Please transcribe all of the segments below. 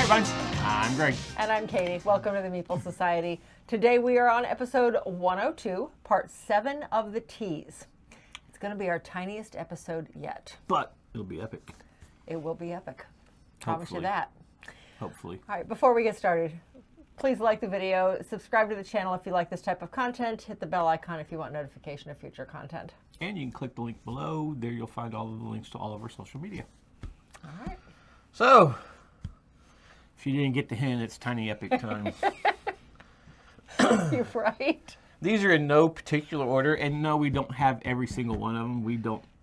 Hey everybody, I'm Greg. And I'm Katie. Welcome to the Meeple Society. Today we are on episode 102, part 7 of the T's. It's going to be our tiniest episode yet. But it'll be epic. It will be epic. Promise you Hopefully. that. Hopefully. All right, before we get started, please like the video, subscribe to the channel if you like this type of content, hit the bell icon if you want notification of future content. And you can click the link below. There you'll find all of the links to all of our social media. All right. So, if you didn't get the hint, it's tiny epic time. You're right. These are in no particular order, and no, we don't have every single one of them.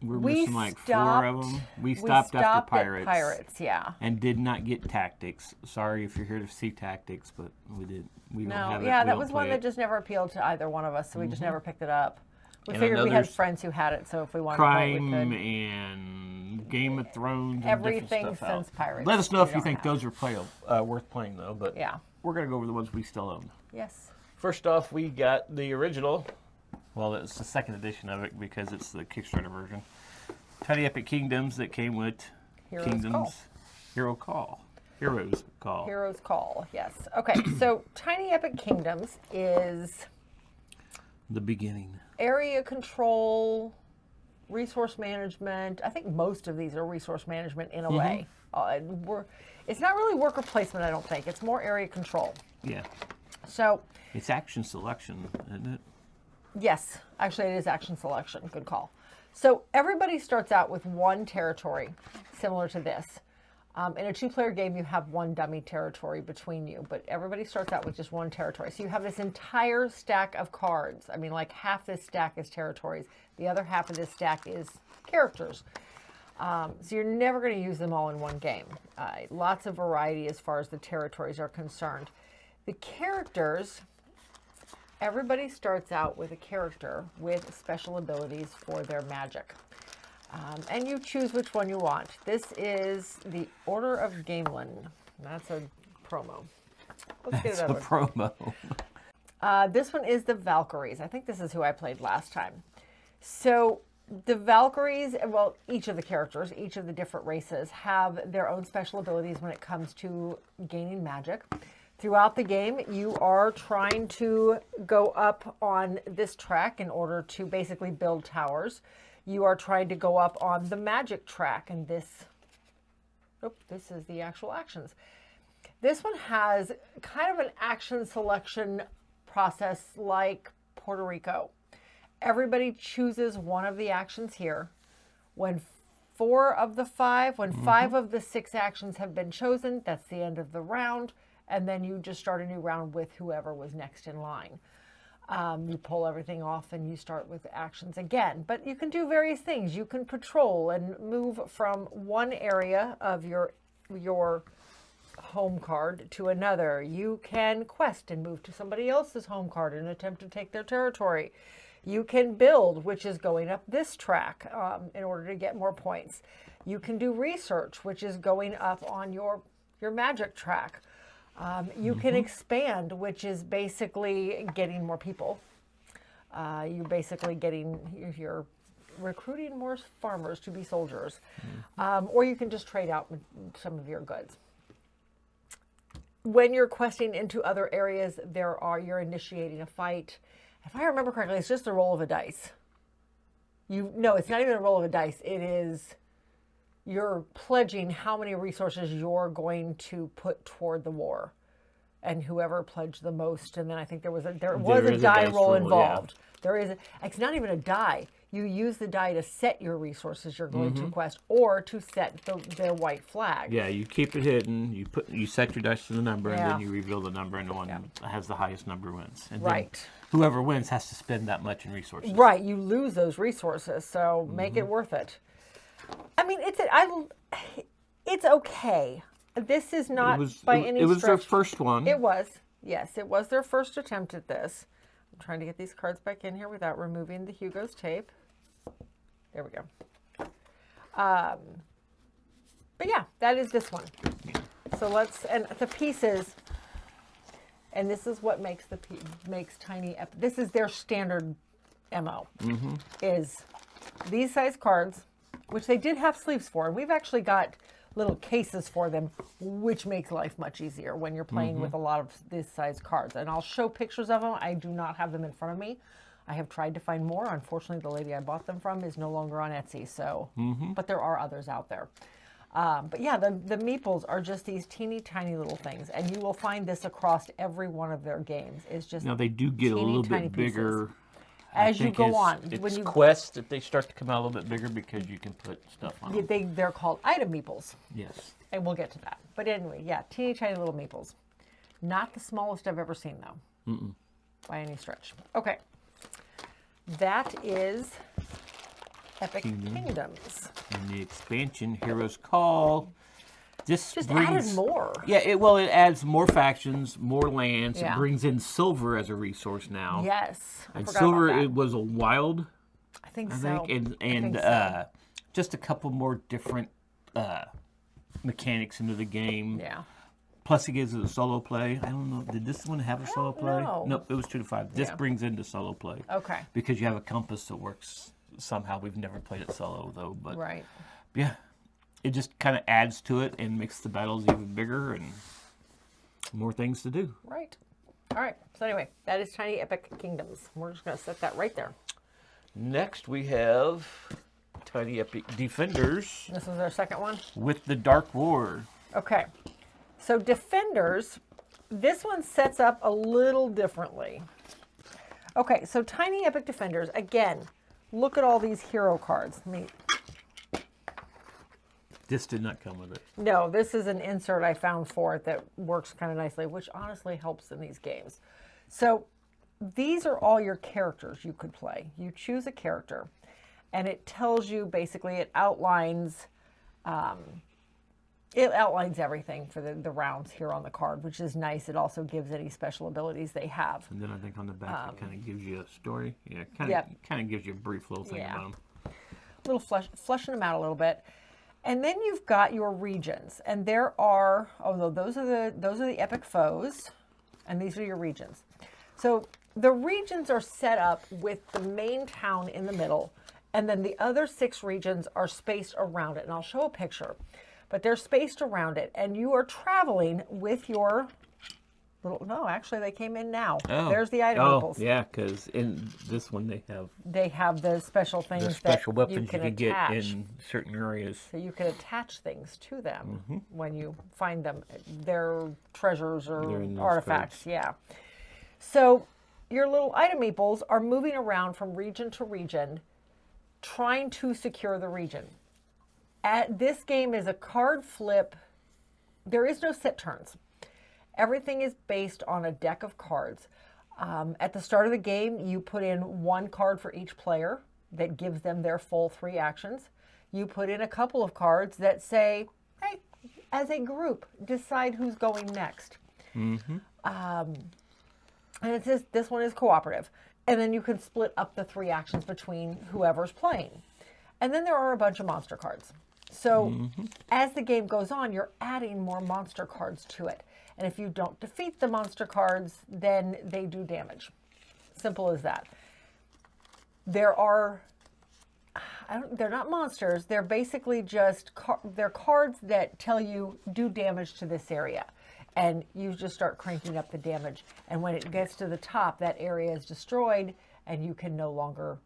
We're missing like 4 of them. We stopped after Pirates. At Pirates, yeah. And did not get Tactics. Sorry if you're here to see Tactics, but we didn't. We don't have it. Yeah, We that don't was play one it. that just never appealed to either one of us, so we just never picked it up. We And I figured know we had there's friends who had it, so if we wanted to play it, we Crime could. and Game of Thrones and Everything different stuff since out. Pirates. Let us know if we you don't think have. those are worth playing, though. But Yeah. we're going to go over the ones we still own. Yes. First off, we got the original. Well, it's the second edition of it because it's the Kickstarter version. Tiny Epic Kingdoms that came with Heroes Call. Heroes Call. Heroes Call, yes. Okay, so Tiny Epic Kingdoms is The beginning. area control, resource management. I think most of these are resource management in a way. It's not really worker placement, I don't think. It's more area control. Yeah. So, It's action selection, isn't it? yes, actually it is action selection. Good call. So everybody starts out with one territory, similar to this. In a 2-player game, you have one dummy territory between you, but everybody starts out with just one territory. So you have this entire stack of cards. I mean, like half this stack is territories. The other half of this stack is characters. So you're never going to use them all in one game. Lots of variety as far as the territories are concerned. The characters, everybody starts out with a character with special abilities for their magic. And you choose which one you want. This is the Order of Gamelin. That's a promo. Let's get It's it a over. promo. This one is the Valkyries. I think this is who I played last time. So the Valkyries, well, each of the characters, each of the different races have their own special abilities when it comes to gaining magic. Throughout the game, you are trying to go up on this track in order to basically build towers. You are trying to go up on the magic track, and this is the actual actions. This one has kind of an action selection process like Puerto Rico. Everybody chooses one of the actions here. When 5 of the 6 actions have been chosen, that's the end of the round. And then you just start a new round with whoever was next in line. You pull everything off and you start with actions again. But you can do various things. You can patrol and move from one area of your home card to another. You can quest and move to somebody else's home card and attempt to take their territory. You can build, which is going up this track in order to get more points. You can do research, which is going up on your magic track. You can expand, which is basically getting more people. You're basically you're recruiting more farmers to be soldiers. Or you can just trade out some of your goods. When you're questing into other areas, you're initiating a fight. If I remember correctly, it's just a roll of a dice. No, it's not even a roll of a dice. It is... You're pledging how many resources you're going to put toward the war, and whoever pledged the most. And then I think there was a die roll involved. Yeah. It's not even a die. You use the die to set your resources you're going to quest, or to set their white flag. Yeah, you keep it hidden. You set your dice to the number, and then you reveal the number, and the one that has the highest number wins. And then whoever wins has to spend that much in resources. Right, you lose those resources, so make it worth it. I mean, it's okay. This is not by any stretch. It was their first one. It was. Yes, it was their first attempt at this. I'm trying to get these cards back in here without removing the Hugo's tape. There we go. But yeah, that is this one. So and the pieces, and this is what makes Tiny Epic. This is their standard MO, is these size cards, which they did have sleeves for. And we've actually got little cases for them, which makes life much easier when you're playing with a lot of this size cards. And I'll show pictures of them. I do not have them in front of me. I have tried to find more. Unfortunately, the lady I bought them from is no longer on Etsy. So, but there are others out there. But yeah, the Meeples are just these teeny tiny little things, and you will find this across every one of their games. It's just now they do get a little bit bigger as you go on. It's quests that they start to come out a little bit bigger because you can put stuff on them. They're called item Meeples. Yes. And we'll get to that. But anyway, yeah, teeny tiny little Meeples. Not the smallest I've ever seen, though. By any stretch. Okay. That is Epic Kingdoms. And the expansion, Heroes Call. This just brings, added more. Yeah, it adds more factions, more lands. Yeah. It brings in silver as a resource now. Yes. And silver, it was a wild. I think so. And just a couple more different mechanics into the game. Yeah. Plus, it gives it a solo play. I don't know. Did this one have a solo play? No. Nope, it was 2 to 5. This brings into solo play. Okay. Because you have a compass that works somehow. We've never played it solo, though. But right. Yeah. It just kind of adds to it and makes the battles even bigger and more things to do. Right. All right. So anyway, that is Tiny Epic Kingdoms. We're just going to set that right there. Next, we have Tiny Epic Defenders. This is our second one? With the Dark War. Okay. So Defenders, this one sets up a little differently. Okay, so Tiny Epic Defenders, again, look at all these hero cards. This did not come with it. No, this is an insert I found for it that works kind of nicely, which honestly helps in these games. So these are all your characters you could play. You choose a character, and it tells you basically, it outlines everything for the rounds here on the card, which is nice. It also gives any special abilities they have. And then I think on the back it kind of gives you a story. Yeah, kind of gives you a brief little thing about them. A little fleshing them out a little bit. And then you've got your regions, and there are, those are the epic foes, and these are your regions. So the regions are set up with the main town in the middle, and then the other 6 regions are spaced around it. And I'll show a picture, but they're spaced around it, and you are traveling with your little. No, actually, they came in now. Oh. There's the item Meeples. Yeah, because in this one they have the special things, the special weapons you can get in certain areas. So you can attach things to them when you find them. They're treasures or artifacts. Yeah. So your little item Meeples are moving around from region to region, trying to secure the region. This game is a card flip. There is no set turns. Everything is based on a deck of cards. At the start of the game, you put in 1 card for each player that gives them their full 3 actions. You put in a couple of cards that say, hey, as a group, decide who's going next. And it says this one is cooperative. And then you can split up the 3 actions between whoever's playing. And then there are a bunch of monster cards. So as the game goes on, you're adding more monster cards to it. And if you don't defeat the monster cards, then they do damage. Simple as that. They're not monsters. They're basically just they're cards that tell you do damage to this area. And you just start cranking up the damage. And when it gets to the top, that area is destroyed, and you can no longer,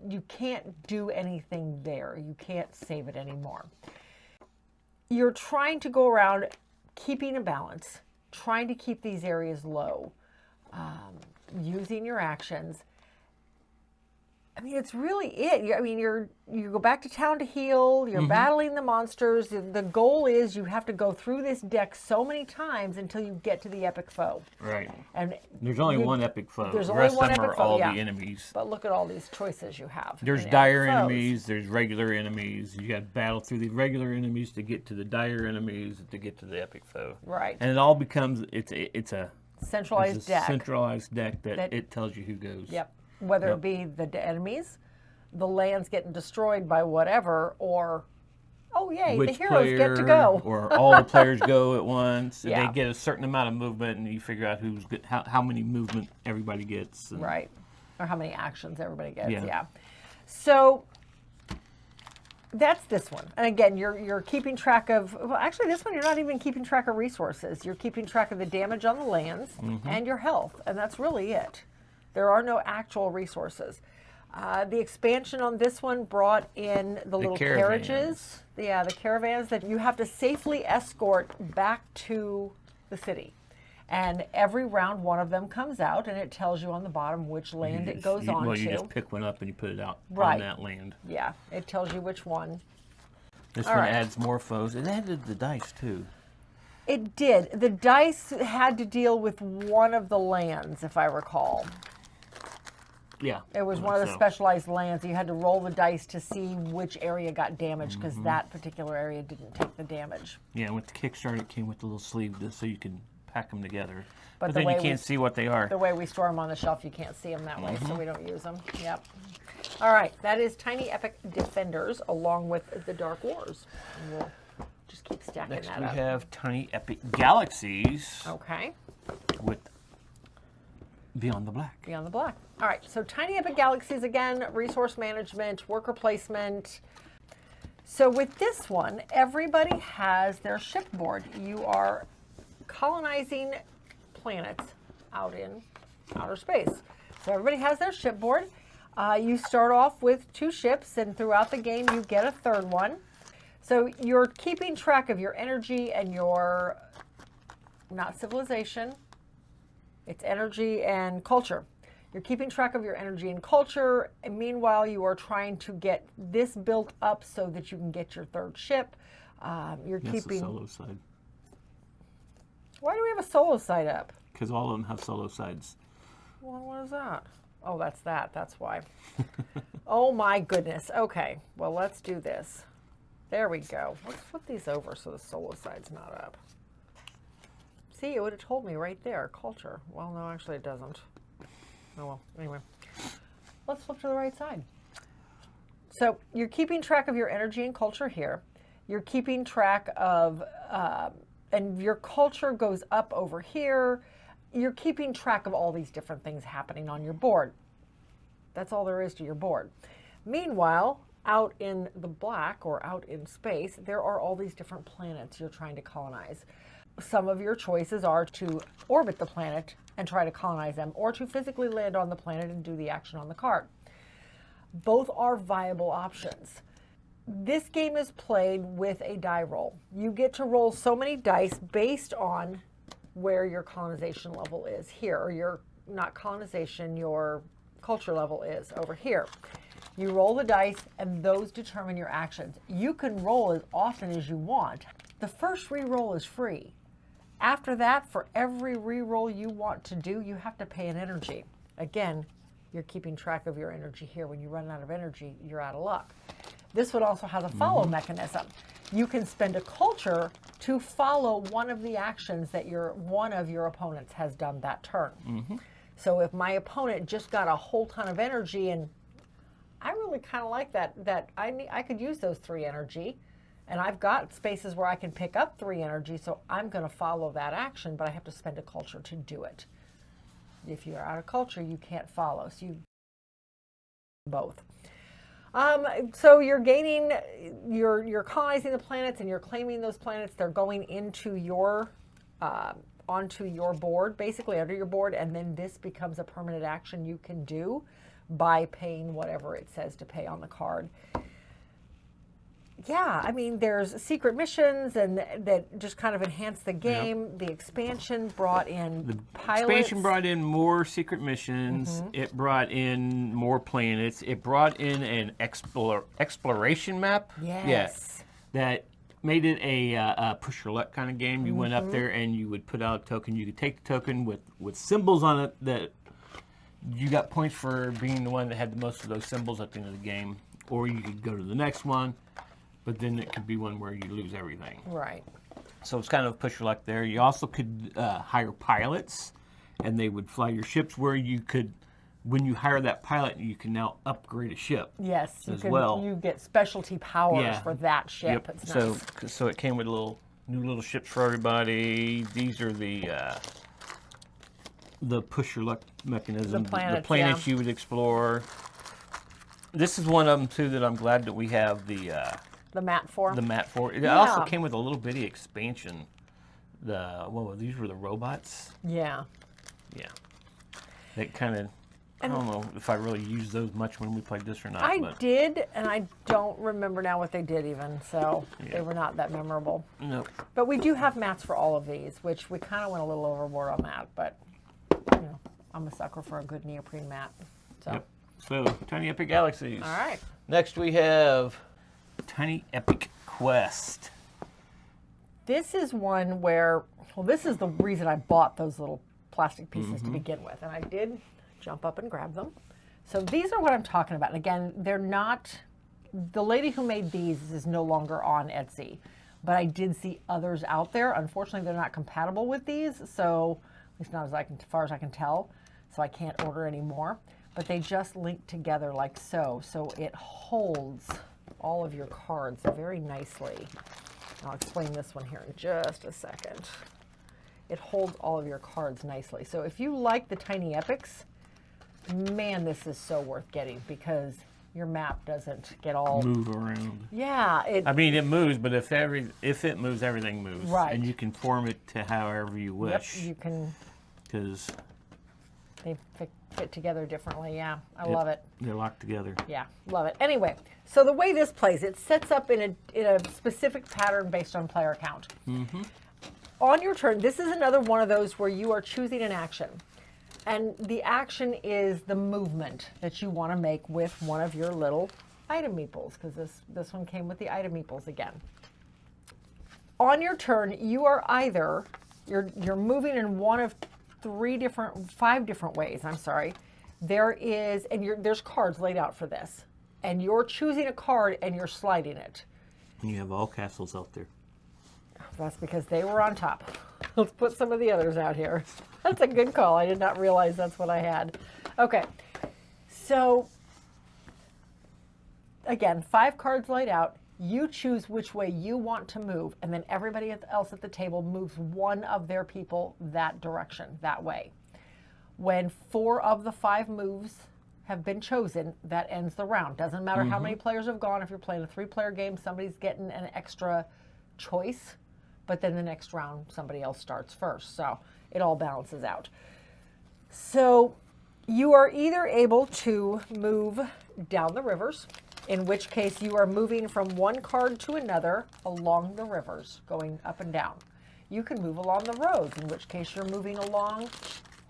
you can't do anything there. You can't save it anymore. You're trying to go around keeping a balance, trying to keep these areas low, using your actions. I mean, it's really it. I mean, you go back to town to heal. You're battling the monsters. The goal is you have to go through this deck so many times until you get to the epic foe. Right. And there's only one epic foe. There's the only rest one of them epic are all foe, the enemies. But look at all these choices you have. There's dire enemies. There's regular enemies. You got to battle through the regular enemies to get to the dire enemies to get to the epic foe. Right. And it all becomes it's a centralized deck. Centralized deck that it tells you who goes. Yep. Whether it be the enemies, the lands getting destroyed by whatever, or, oh yay, the heroes get to go. Or all the players go at once. And Yeah. they get a certain amount of movement, and you figure out how many movement everybody gets. And right. Or how many actions everybody gets, Yeah. yeah. So That's this one. And again, you're keeping track of, well, actually this one you're not even keeping track of resources. You're keeping track of the damage on the lands and your health, and that's really it. There are no actual resources. The expansion on this one brought in the little carriages. Yeah, the caravans that you have to safely escort back to the city. And every round, one of them comes out, and it tells you on the bottom which land it goes on to. Well, you just pick one up and you put it out on that land. Yeah, it tells you which one. This one adds more foes. It added the dice, too. It did. The dice had to deal with one of the lands, if I recall. Yeah. It was one of the specialized lands. You had to roll the dice to see which area got damaged, because that particular area didn't take the damage. Yeah, with the Kickstarter, it came with the little sleeve so you can pack them together. But then you can't see what they are. The way we store them on the shelf, you can't see them that way, so we don't use them. Yep. All right, that is Tiny Epic Defenders along with the Dark Wars. And we'll just keep stacking that up. Next we have Tiny Epic Galaxies. Okay. With Beyond the Black. Beyond the Black. All right, so Tiny Epic Galaxies again, resource management, worker placement. So with this one, everybody has their shipboard. You are colonizing planets out in outer space. So everybody has their shipboard. You start off with 2 ships, and throughout the game you get a 3rd one. So you're keeping track of your energy and your, not civilization, it's energy and culture. You're keeping track of your energy and culture, and meanwhile you are trying to get this built up so that you can get your 3rd ship. You're keeping the solo side. Why do we have a solo side up? Because all of them have solo sides. Well, what is that? Oh, that's that. That's why. Oh my goodness. Okay. Well, let's do this. There we go. Let's flip these over so the solo side's not up. See, it would have told me right there. Culture. Well, no, actually it doesn't. Oh well. Anyway. Let's flip to the right side. So you're keeping track of your energy and culture here. You're keeping track of... and your culture goes up over here. You're keeping track of all these different things happening on your board. That's all there is to your board. Meanwhile, out in the black or out in space, there are all these different planets you're trying to colonize. Some of your choices are to orbit the planet and try to colonize them, or to physically land on the planet and do the action on the card. Both are viable options. This game is played with a die roll. You get to roll so many dice based on where your colonization level is here, or your, not colonization, your culture level is over here. You roll the dice and those determine your actions. You can roll as often as you want. The first re-roll is free. After that, for every re-roll you want to do, you have to pay an energy. Again, you're keeping track of your energy here. When you run out of energy, you're out of luck. This one also has a follow mechanism. You can spend a culture to follow one of the actions that one of your opponents has done that turn. So if my opponent just got a whole ton of energy, and I really kind of like that I could use those 3 energy, and I've got spaces where I can pick up 3 energy, so I'm going to follow that action, but I have to spend a culture to do it. If you're out of culture, you can't follow, so you both. So you're gaining, you're colonizing the planets and you're claiming those planets. They're going into your, onto your board, basically under your board, and then this becomes a permanent action you can do by paying whatever it says to pay on the card. Yeah, I mean, there's secret missions and that just kind of enhance the game. Yep. The expansion brought in pilots. Expansion brought in more secret missions. It brought in more planets. It brought in an exploration map. Yes. Yeah, that made it a push your luck kind of game. You went up there and you would put out a token. You could take the token with symbols on it that you got points for being the one that had the most of those symbols at the end of the game. Or you could go to the next one. But then it could be one where you lose everything. Right. So it's kind of push your luck there. You also could hire pilots, and they would fly your ships where you could, when you hire that pilot, you can now upgrade a ship. Yes, well. You get specialty powers for that ship. Yep. It's nice. So it came with new little ships for everybody. These are the push your luck mechanism. The planets you would explore. This is one of them too that I'm glad that we have the mat for. mat for. It Yeah. also came with a little bitty expansion. These were the robots. Yeah. Yeah. That kind of. I don't know if I really used those much when we played this or not. I did, and I don't remember now what they did even, so Yeah. they were not that memorable. Nope. But we do have mats for all of these, which we kind of went a little overboard on that, but I'm a sucker for a good neoprene mat. So. Yep. So, Tiny Epic Galaxies. All right. Next we have Tiny Epic Quest. This is one where, well, this is the reason I bought those little plastic pieces to begin with, and I did jump up and grab them. So these are what I'm talking about. And again, they're not, the lady who made these is no longer on Etsy, but I did see others out there. Unfortunately, they're not compatible with these, so at least not as far as I can tell, so I can't order any more. But they just link together like so. So it holds all of your cards very nicely. I'll explain this one here in just a second. It holds all of your cards nicely. So if you like the Tiny Epics, man, this is so worth getting because your map doesn't get all move around. Yeah, I mean, it moves, but if it moves, everything moves. Right. And you can form it to however you wish. Yep, you can. Because they fit together differently. Yeah, I love it. They're locked together. Yeah, love it. Anyway, so the way this plays, it sets up in a specific pattern based on player count. Mm-hmm. On your turn, this is another one of those where you are choosing an action. And the action is the movement that you want to make with one of your little item meeples, because this one came with the item meeples again. On your turn, you are either, you're moving in one of five different ways, I'm sorry. There's cards laid out for this. And you're choosing a card and you're sliding it. And you have all castles out there. That's because they were on top. Let's put some of the others out here. That's a good call. I did not realize that's what I had. Okay. So, again, 5 cards laid out. You choose which way you want to move, and then everybody else at the table moves one of their people that direction, that way. When 4 of the 5 moves have been chosen, that ends the round. Doesn't matter how many players have gone. If you're playing a 3-player game, somebody's getting an extra choice, but then the next round, somebody else starts first. So it all balances out. So you are either able to move down the rivers, in which case you are moving from one card to another along the rivers, going up and down. You can move along the roads, in which case you're moving along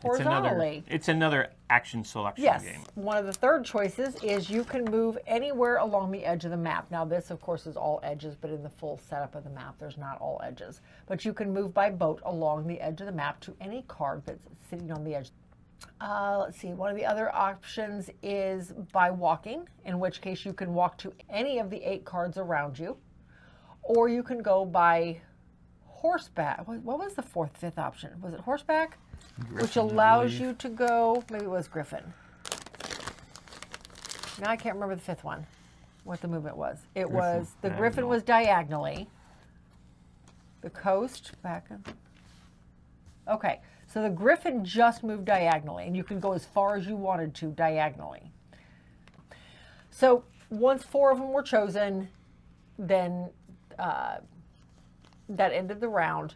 horizontally. It's another action selection Yes. game. One of the third choices is you can move anywhere along the edge of the map. Now this, of course, is all edges, but in the full setup of the map, there's not all edges. But you can move by boat along the edge of the map to any card that's sitting on the edge. Let's see, one of the other options is by walking, in which case you can walk to any of the 8 cards around you. Or you can go by horseback. What was the 5th option? Was it horseback? Griffin, which allows you to go, maybe it was Griffin. Now I can't remember the 5th one, what the movement was. It was, the Griffin was diagonally. The coast, back. Okay, so the Griffin just moved diagonally, and you could go as far as you wanted to diagonally. So once 4 of them were chosen, then that ended the round.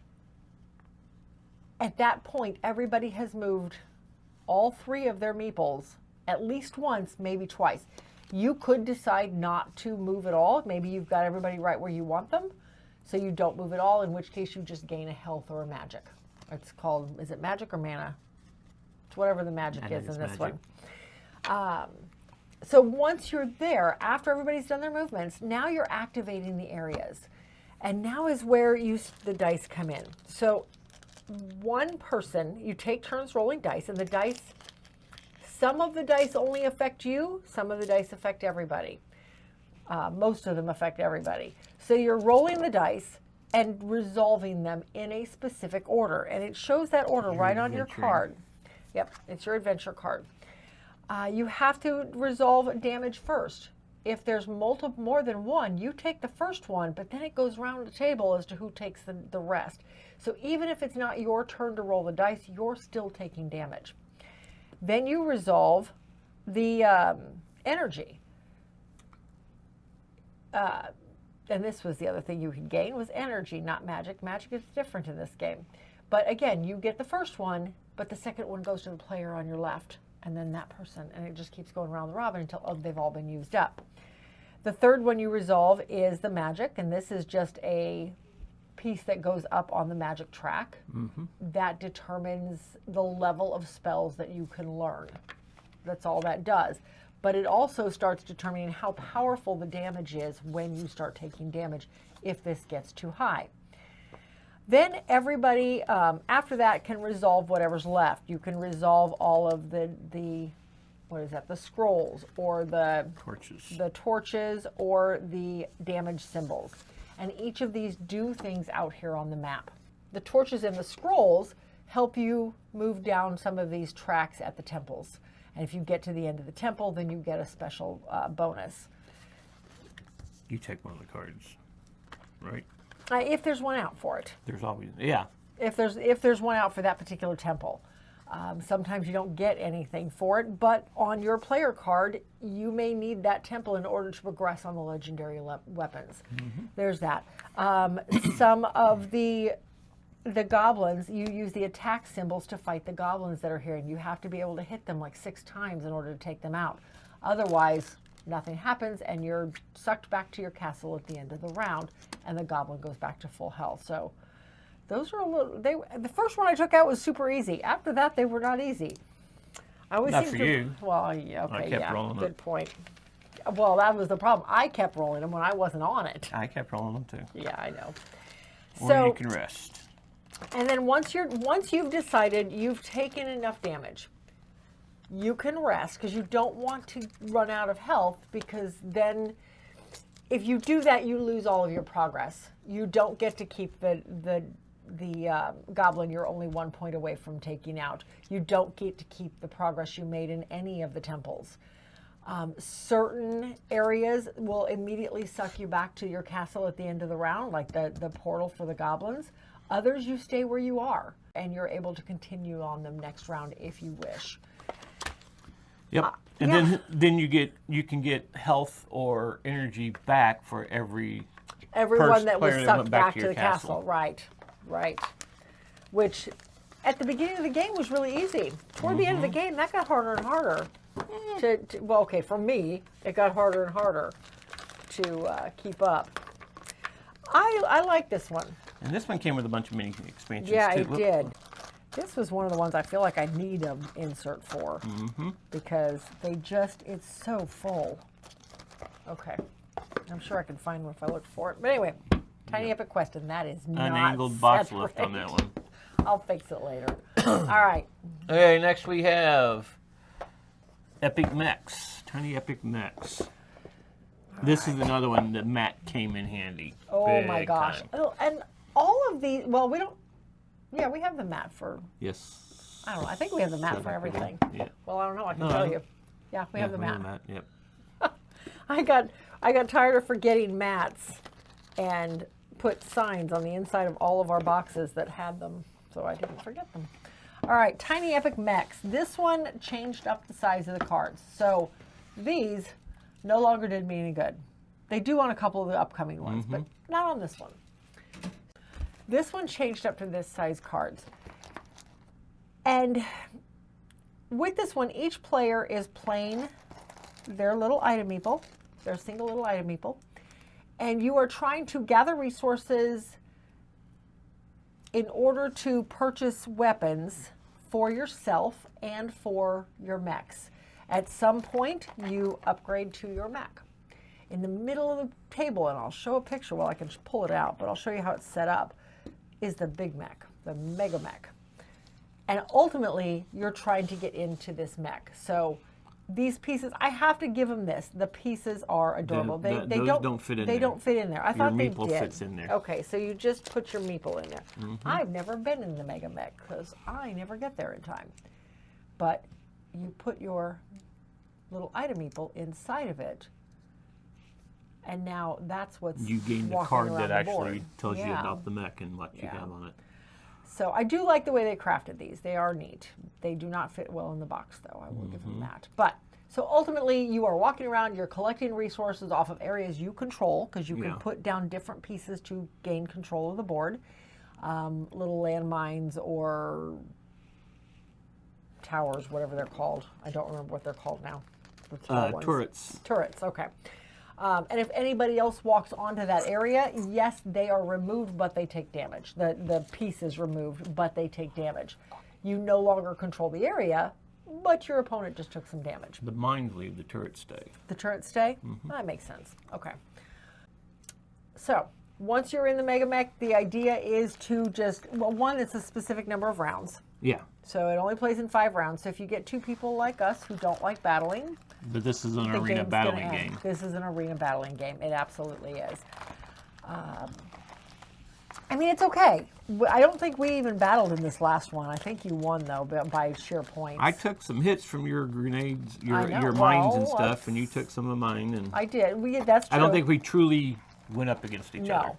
At that point, everybody has moved all 3 of their meeples at least once, maybe twice. You could decide not to move at all. Maybe you've got everybody right where you want them, so you don't move at all, in which case you just gain a health or a magic. It's called, is it magic or mana? It's whatever the magic is in this one. So once you're there, after everybody's done their movements, now you're activating the areas. And now is where the dice come in. So one person, you take turns rolling dice, and the dice, some of the dice only affect you, some of the dice affect everybody. Most of them affect everybody. So you're rolling the dice and resolving them in a specific order. And it shows that order right on your card. Yep, it's your adventure card. You have to resolve damage first. If there's more than one, you take the first one, but then it goes around the table as to who takes the rest. So even if it's not your turn to roll the dice, you're still taking damage. Then you resolve the energy. and this was the other thing you could gain, was energy, not magic. Magic is different in this game. But again, you get the first one, but the second one goes to the player on your left, and then that person, and it just keeps going around the robin until they've all been used up. The third one you resolve is the magic, and this is just a piece that goes up on the magic track that determines the level of spells that you can learn. That's all that does. But it also starts determining how powerful the damage is when you start taking damage if this gets too high. Then everybody, after that, can resolve whatever's left. You can resolve all of the what is that, the scrolls, or the torches, or the damage symbols. And each of these do things out here on the map. The torches and the scrolls help you move down some of these tracks at the temples. And if you get to the end of the temple, then you get a special bonus. You take one of the cards, right? If there's one out for it. There's always, yeah. If there's one out for that particular temple. Sometimes you don't get anything for it, but on your player card, you may need that temple in order to progress on the legendary weapons. There's that. Some of the goblins, you use the attack symbols to fight the goblins that are here, and you have to be able to hit them like 6 times in order to take them out. Otherwise, nothing happens, and you're sucked back to your castle at the end of the round, and the goblin goes back to full health. So those are a little. The first one I took out was super easy. After that, they were not easy. I always Not seem for to, you. Well, yeah, okay, I kept yeah, rolling good it. point. Well, that was the problem. I kept rolling them when I wasn't on it. I kept rolling them too. Yeah, I know. Or So you can rest. And then once you've decided you've taken enough damage, you can rest, because you don't want to run out of health, because then if you do that, you lose all of your progress. You don't get to keep the goblin you're only 1 point away from taking out. You don't get to keep the progress you made in any of the temples. Certain areas will immediately suck you back to your castle at the end of the round, like the portal for the goblins. Others, you stay where you are, and you're able to continue on them next round if you wish. Yep. And yeah. then you can get health or energy back for everyone that was player sucked back to your the castle. Right. Which at the beginning of the game was really easy. Toward the end of the game, that got harder and harder. Well, okay, for me, it got harder and harder to keep up. I like this one. And this one came with a bunch of mini expansions Yeah, too. it did. This was one of the ones I feel like I need an insert for, because it's so full. Okay. I'm sure I can find one if I look for it. But anyway, Tiny Epic Quest, and that is not An angled box separate. left on that one. I'll fix it later. All right. Okay, next we have Epic Mechs. Tiny Epic Mechs. This is another one that Matt came in handy. Oh my Big gosh. time. Oh, and all of these, well, we don't, yeah, we have the mat for, Yes. I don't know, I think we have the mat for everything. Yeah. Well, I don't know, I can No, tell I- you. Yeah, we have the mat. Yep. I got tired of forgetting mats and put signs on the inside of all of our boxes that had them, so I didn't forget them. All right, Tiny Epic Mechs. This one changed up the size of the cards. So these no longer did me any good. They do on a couple of the upcoming ones, but not on this one. This one changed up to this size cards. And with this one, each player is playing their little item meeple, their single little item meeple, and you are trying to gather resources in order to purchase weapons for yourself and for your mechs. At some point, you upgrade to your mech. In the middle of the table, and I'll show a picture, well, I can pull it out, but I'll show you how it's set up, is the big mech, the mega mech. And ultimately, you're trying to get into this mech. So these pieces, I have to give them this. The pieces are adorable. They don't fit in They there. don't fit in there. I thought they did. Your Meeple fits in there. Okay, so you just put your Meeple in there. I've never been in the mega mech because I never get there in time. But you put your little item Meeple inside of it, and now that's what's You gain the walking card around that the board. actually tells you Yeah. about the mech and what you Yeah. have on it. So I do like the way they crafted these. They are neat. They do not fit well in the box, though. I will give them that. But So ultimately, you are walking around, you're collecting resources off of areas you control, because you can put down different pieces to gain control of the board. Little landmines or towers, whatever they're called. I don't remember what they're called now. The tall ones. Turrets. Turrets, okay. And if anybody else walks onto that area, yes, they are removed, but they take damage. The piece is removed, but they take damage. You no longer control the area, but your opponent just took some damage. The mines leave, the turrets stay. The turrets stay? That makes sense. Okay. So, once you're in the Mega Mech, the idea is to just, well, one, it's a specific number of rounds. Yeah. So it only plays in 5 rounds. So if you get 2 people like us who don't like battling, but this is an the arena game's battling gonna end. game. This is an arena battling game. It absolutely is. I mean, it's okay. I don't think we even battled in this last one. I think you won, though, by sheer points. I took some hits from your grenades, I know. your mines and Well, stuff, and you took some of mine. And I did. That's true. I don't think we truly went up against each other.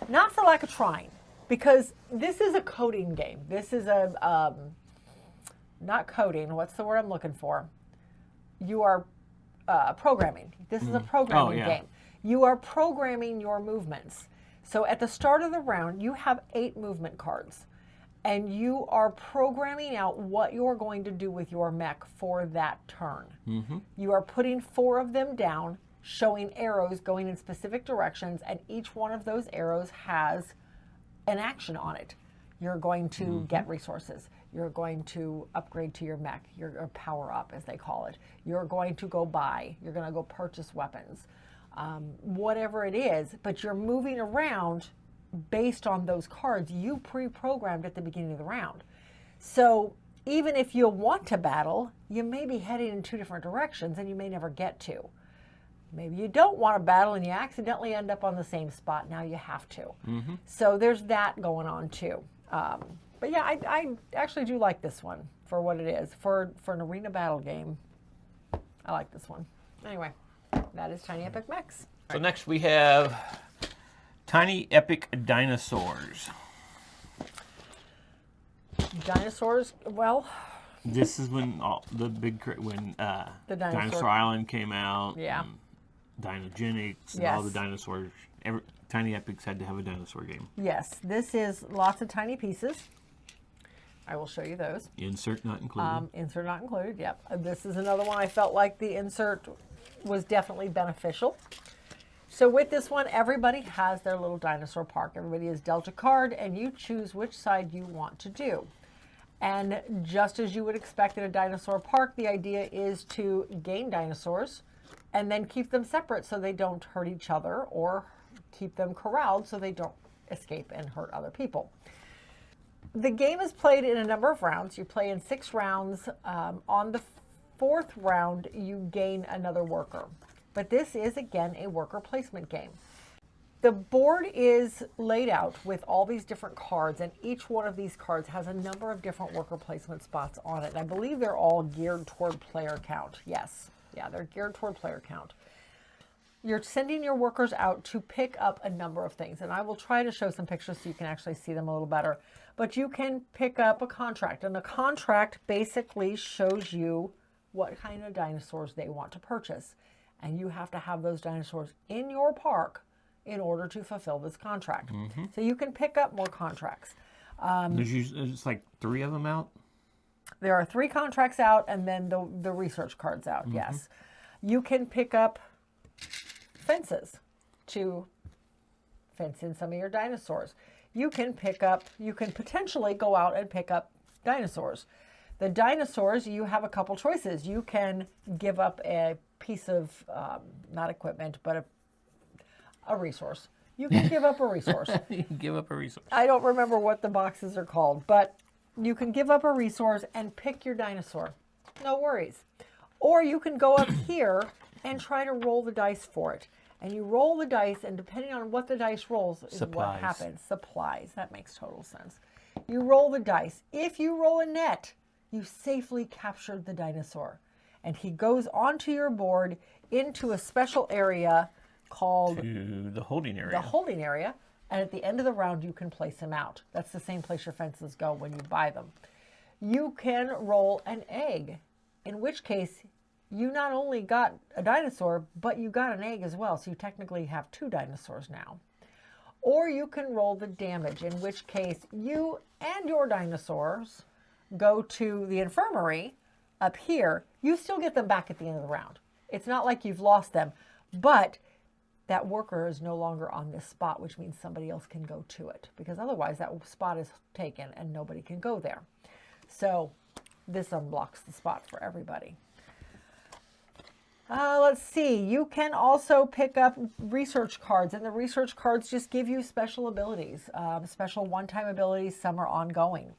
No. Not for lack of trying. Because this is a coding game. This is a, not coding, what's the word I'm looking for? You are programming. This is a programming game. You are programming your movements. So at the start of the round, you have 8 movement cards. And you are programming out what you're going to do with your mech for that turn. You are putting 4 of them down, showing arrows going in specific directions, and each one of those arrows has an action on it. You're going to get resources. You're going to upgrade to your mech, your power up, as they call it. You're going to go buy. You're going to go purchase weapons. Whatever it is, but you're moving around based on those cards you pre-programmed at the beginning of the round. So even if you want to battle, you may be heading in 2 different directions and you may never get to. Maybe you don't want to battle and you accidentally end up on the same spot. Now you have to. So there's that going on too. But yeah, I actually do like this one for what it is. For an arena battle game, I like this one. Anyway, that is Tiny Epic Mechs. So next we have Tiny Epic Dinosaurs. Dinosaurs, well... This is when when the Dinosaur Island came out. Yeah. Dinogenics and all the dinosaurs. Tiny Epics had to have a dinosaur game. Yes, this is lots of tiny pieces. I will show you those. Insert not included. Insert not included, yep. This is another one I felt like the insert was definitely beneficial. So with this one, everybody has their little dinosaur park. Everybody is dealt a card, and you choose which side you want to do. And just as you would expect at a dinosaur park, the idea is to gain dinosaurs and then keep them separate so they don't hurt each other, or keep them corralled so they don't escape and hurt other people. The game is played in a number of rounds. You play in 6 rounds. On the 4th round, you gain another worker. But this is, again, a worker placement game. The board is laid out with all these different cards, and each one of these cards has a number of different worker placement spots on it. And I believe they're all geared toward player count. Yes. Yeah, they're geared toward player count. You're sending your workers out to pick up a number of things. And I will try to show some pictures so you can actually see them a little better. But you can pick up a contract. And the contract basically shows you what kind of dinosaurs they want to purchase. And you have to have those dinosaurs in your park in order to fulfill this contract. So you can pick up more contracts. There's like 3 of them out? There are 3 contracts out, and then the research cards out, yes. You can pick up fences to fence in some of your dinosaurs. You can potentially go out and pick up dinosaurs. The dinosaurs, you have a couple choices. You can give up a piece of, not equipment, but a resource. You can give up a resource. You can give up a resource. I don't remember what the boxes are called, but you can give up a resource and pick your dinosaur. No worries. Or you can go up here and try to roll the dice for it. And you roll the dice, and depending on what the dice rolls is what happens. Supplies. That makes total sense. You roll the dice. If you roll a net, you safely captured the dinosaur. And he goes onto your board into a special area called... To the holding area. The holding area. And at the end of the round, you can place him out. That's the same place your fences go when you buy them. You can roll an egg, in which case you not only got a dinosaur, but you got an egg as well. So you technically have 2 dinosaurs now. Or you can roll the damage, in which case you and your dinosaurs go to the infirmary up here. You still get them back at the end of the round. It's not like you've lost them, but that worker is no longer on this spot, which means somebody else can go to it, because otherwise that spot is taken and nobody can go there. So this unblocks the spot for everybody. Let's see. You can also pick up research cards, and the research cards just give you special abilities, special one-time abilities. Some are ongoing.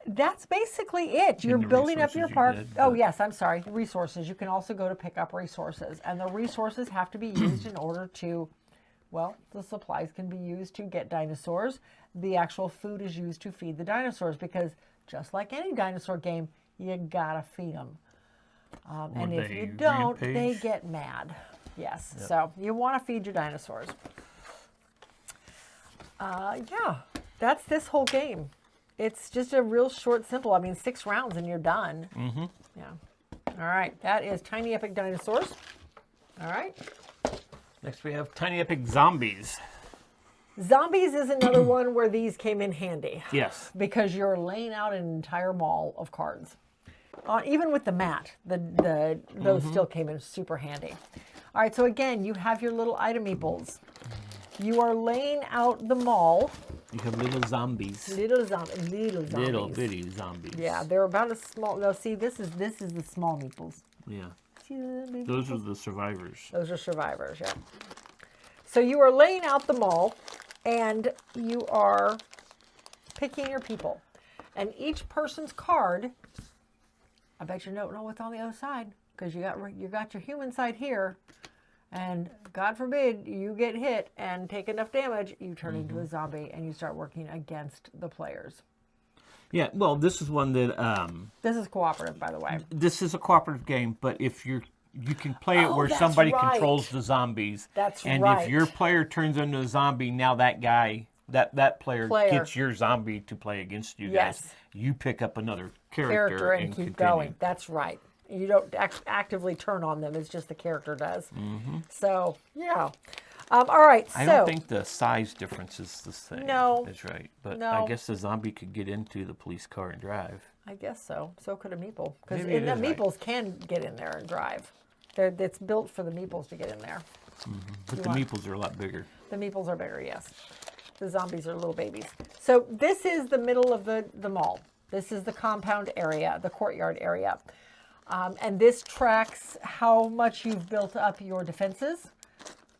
That's basically it. You're building up your park. Oh, yes, I'm sorry. Resources. You can also go to pick up resources, and the resources have to be used in order to, well, the supplies can be used to get dinosaurs. The actual food is used to feed the dinosaurs, because just like any dinosaur game, you gotta feed them. And if you don't, they get mad. Yes, yep. So you want to feed your dinosaurs. Yeah, that's this whole game. It's just a real short, simple. I mean, 6 rounds and you're done. Mm-hmm. Yeah. All right, that is Tiny Epic Dinosaurs. All right. Next we have Tiny Epic Zombies. Zombies is another one where these came in handy. Yes. Because you're laying out an entire mall of cards. Even with the mat, those still came in super handy. All right, so again, you have your little item meeples. You are laying out the mall. You have little zombies. Little zombies. Little bitty zombies. Yeah, they're about as small. No, see, this is the small meeples. Yeah. Those are the survivors. Those are survivors, yeah. So you are laying out the mall, and you are picking your people. And each person's card, I bet you don't know what's on the other side, because you got your human side here, and God forbid you get hit and take enough damage, you turn into a zombie and you start working against the players. Yeah, well, this is one that this is cooperative, by the way. This is a cooperative game, but if you can play it where somebody controls the zombies. That's and right. If your player turns into a zombie, now that guy, that player gets your zombie to play against you guys. Yes. You pick up another character and keep going. That's right. You don't actively turn on them. It's just the character does. Mm-hmm. So, yeah. All right, so... I don't think the size difference is the same. No. That's right. But no. I guess the zombie could get into the police car and drive. I guess so. So could a meeple. Because the meeples can get in there and drive. It's built for the meeples to get in there. Mm-hmm. But the meeples are a lot bigger. The meeples are bigger, yes. The zombies are little babies. So this is the middle of the mall. This is the compound area, the courtyard area. And this tracks how much you've built up your defenses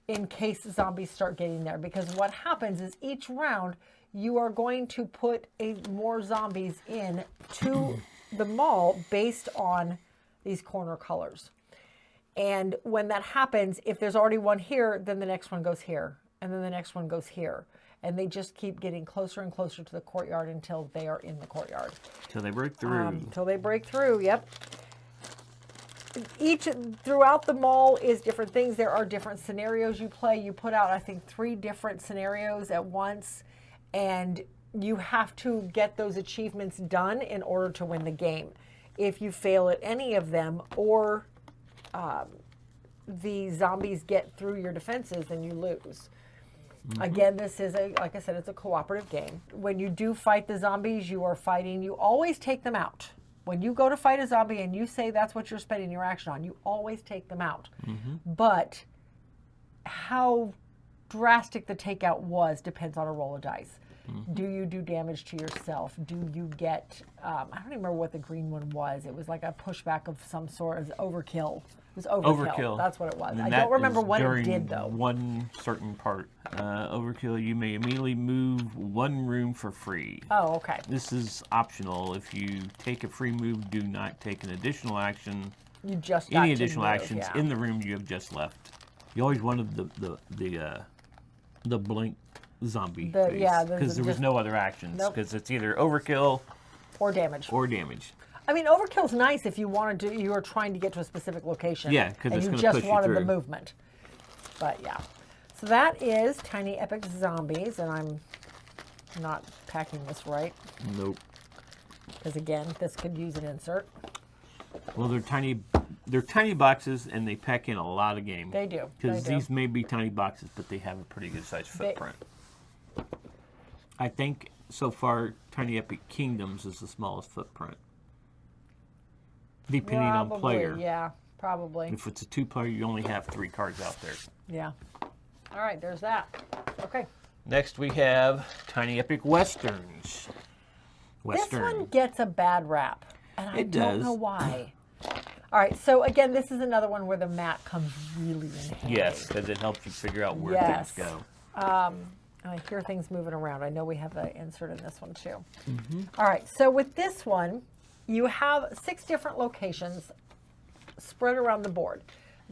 in case zombies start getting there. Because what happens is each round you are going to put more zombies in to the mall based on these corner colors. And when that happens, if there's already one here, then the next one goes here. And then the next one goes here. And they just keep getting closer and closer to the courtyard until they are in the courtyard. Until they break through. Until they break through, yep. Throughout the mall is different things. There are different scenarios you play. You put out, I think, 3 different scenarios at once. And you have to get those achievements done in order to win the game. If you fail at any of them, or the zombies get through your defenses, then you lose. Mm-hmm. Again, this is like I said, it's a cooperative game. When you do fight the zombies, you are fighting, you always take them out. When you go to fight a zombie and you say that's what you're spending your action on, you always take them out. Mm-hmm. But how drastic the takeout was depends on a roll of dice. Mm-hmm. Do you do damage to yourself? Do you get, I don't even remember what the green one was. It was like a pushback of some sort. It was overkill. It was overkill. That's what it was. I don't remember what it did, though. One certain part. Overkill, you may immediately move 1 room for free. Oh, okay. This is optional. If you take a free move, do not take an additional action. You just any additional actions in the room you have just left. You always wanted the blink zombie face. Yeah, because there was no other actions. Because it's either overkill or damage. I mean, overkill's nice if you want to you are trying to get to a specific location. Yeah, because it's going to push you through. You just wanted the movement. But yeah. So that is Tiny Epic Zombies, and I'm not packing this right. Nope. Because again, this could use an insert. Well, they're tiny. They're tiny boxes, and they pack in a lot of game. They do. Because They do. these may be tiny boxes, but they have a pretty good sized footprint. I think so far, Tiny Epic Kingdoms is the smallest footprint. Depending on player. Yeah, probably. If it's a 2-player, you only have 3 cards out there. Yeah. All right, there's that. Okay. Next, we have Tiny Epic Westerns. This one gets a bad rap, and I It don't does. know why. All right, so again, this is another one where the map comes really in handy. Yes, because it helps you figure out where Yes. things go. I hear things moving around. I know we have an insert in this one too. All right, so with this one, you have 6 different locations spread around the board.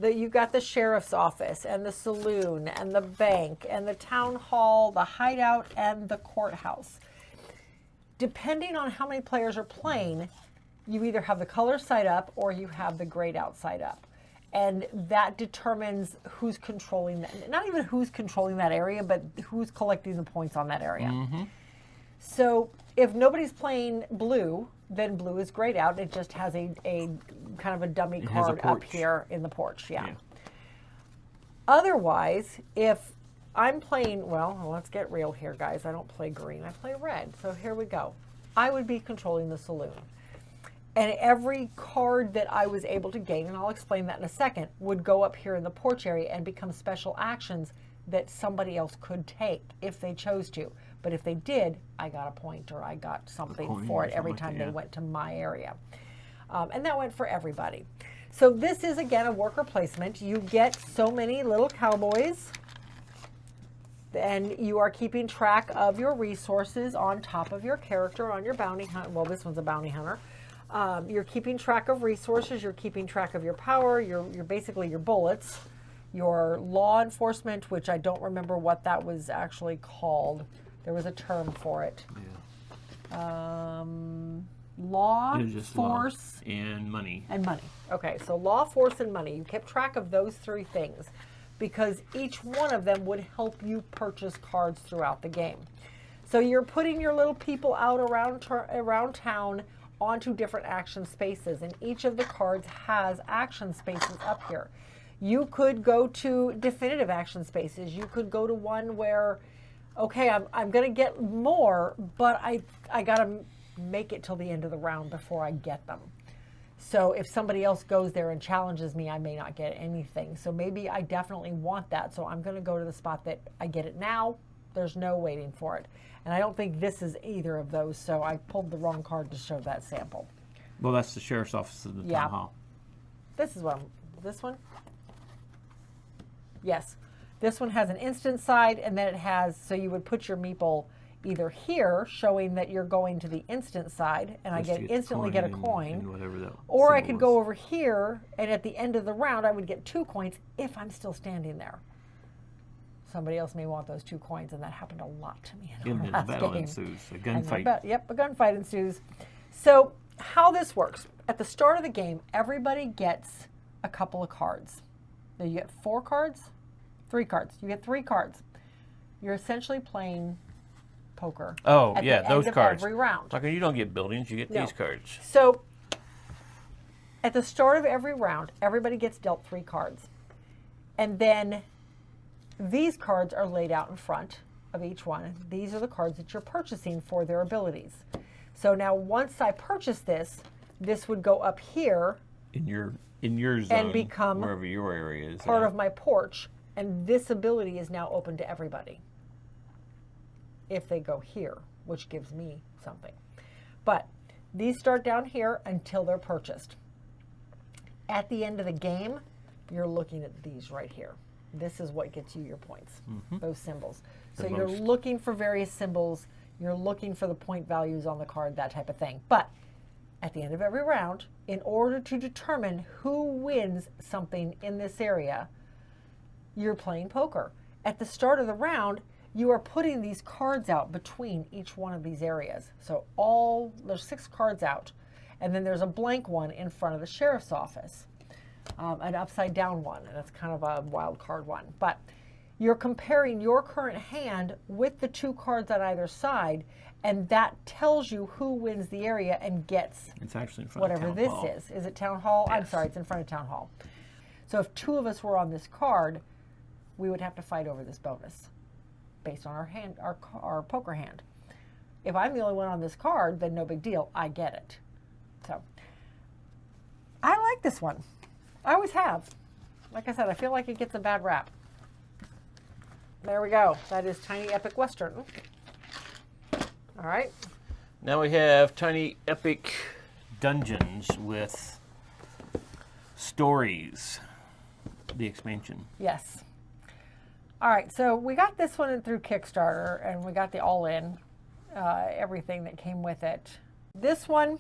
You've got the sheriff's office and the saloon and the bank and the town hall, the hideout, and the courthouse. Depending on how many players are playing, you either have the color side up or you have the grayed out side up. And that determines who's controlling that. Not even who's controlling that area, but who's collecting the points on that area. So if nobody's playing blue, then blue is grayed out. It just has a kind of a dummy card up here in the porch. Yeah. Otherwise, if I'm playing, well, let's get real here, guys. I don't play green. I play red. So here we go. I would be controlling the saloon. And every card that I was able to gain, and I'll explain that in a second, would go up here in the porch area and become special actions that somebody else could take if they chose to. But if they did, I got a point or I got something for it every time they went to my area. And that went for everybody. So this is, again, a worker placement. You get so many little cowboys, and you are keeping track of your resources on top of your character, on your bounty hunt. Well, this one's a bounty hunter. You're keeping track of resources, you're keeping track of your power, you're basically your bullets, your law enforcement, which I don't remember what that was actually called. There was a term for it. Law, force, and money. And money. Okay, so law, force, and money. You kept track of those 3 things because each one of them would help you purchase cards throughout the game. So you're putting your little people out around town onto different action spaces, and each of the cards has action spaces up here. You could go to definitive action spaces. You could go to one where, okay, I'm going to get more, but I got to make it till the end of the round before I get them. So if somebody else goes there and challenges me, I may not get anything. So maybe I definitely want that. So I'm going to go to the spot that I get it now. There's no waiting for it. And I don't think this is either of those, so I pulled the wrong card to show that sample. Well, that's the sheriff's office of the town hall. This is this one? Yes. This one has an instant side, and then it has, so you would put your meeple either here, showing that you're going to the instant side, and I instantly get a coin, or I could go over here, and at the end of the round, I would get 2 coins if I'm still standing there. Somebody else may want those 2 coins, and that happened a lot to me in the last battle game. ensues, a gunfight. Yep, a gunfight ensues. So how this works, at the start of the game, everybody gets a couple of cards. Now you get 4 cards, 3 cards. You get 3 cards. You're essentially playing poker. Oh, at yeah, the those end cards. of every round. Like you don't get buildings, you get these cards. So at the start of every round, everybody gets dealt 3 cards. And then these cards are laid out in front of each one. These are the cards that you're purchasing for their abilities. So now once I purchase this, this would go up here in your zone and become wherever your area is part of my porch, and this ability is now open to everybody if they go here, which gives me something. But these start down here until they're purchased. At the end of the game, you're looking at these right here. This is what gets you your points, those symbols. So you're looking for various symbols, you're looking for the point values on the card, that type of thing. But at the end of every round, in order to determine who wins something in this area, you're playing poker. At the start of the round, you are putting these cards out between each one of these areas. So there's 6 cards out, and then there's a blank one in front of the sheriff's office. An upside down one, and it's kind of a wild card one. But You're comparing your current hand with the 2 cards on either side, and that tells you who wins the area and gets It's actually in front whatever of this Town Hall. is. Is it Town Hall? I'm Yes. sorry, it's in front of Town Hall. So if 2 of us were on this card, we would have to fight over this bonus based on our hand, our poker hand. If I'm the only one on this card, then no big deal. I get it. So I like this one. I always have. Like I said, I feel like it gets a bad rap. There we go. That is Tiny Epic Western. All right. Now we have Tiny Epic Dungeons with Stories, the expansion. Yes. All right. So we got this one in through Kickstarter, and we got the all-in, everything that came with it. This one,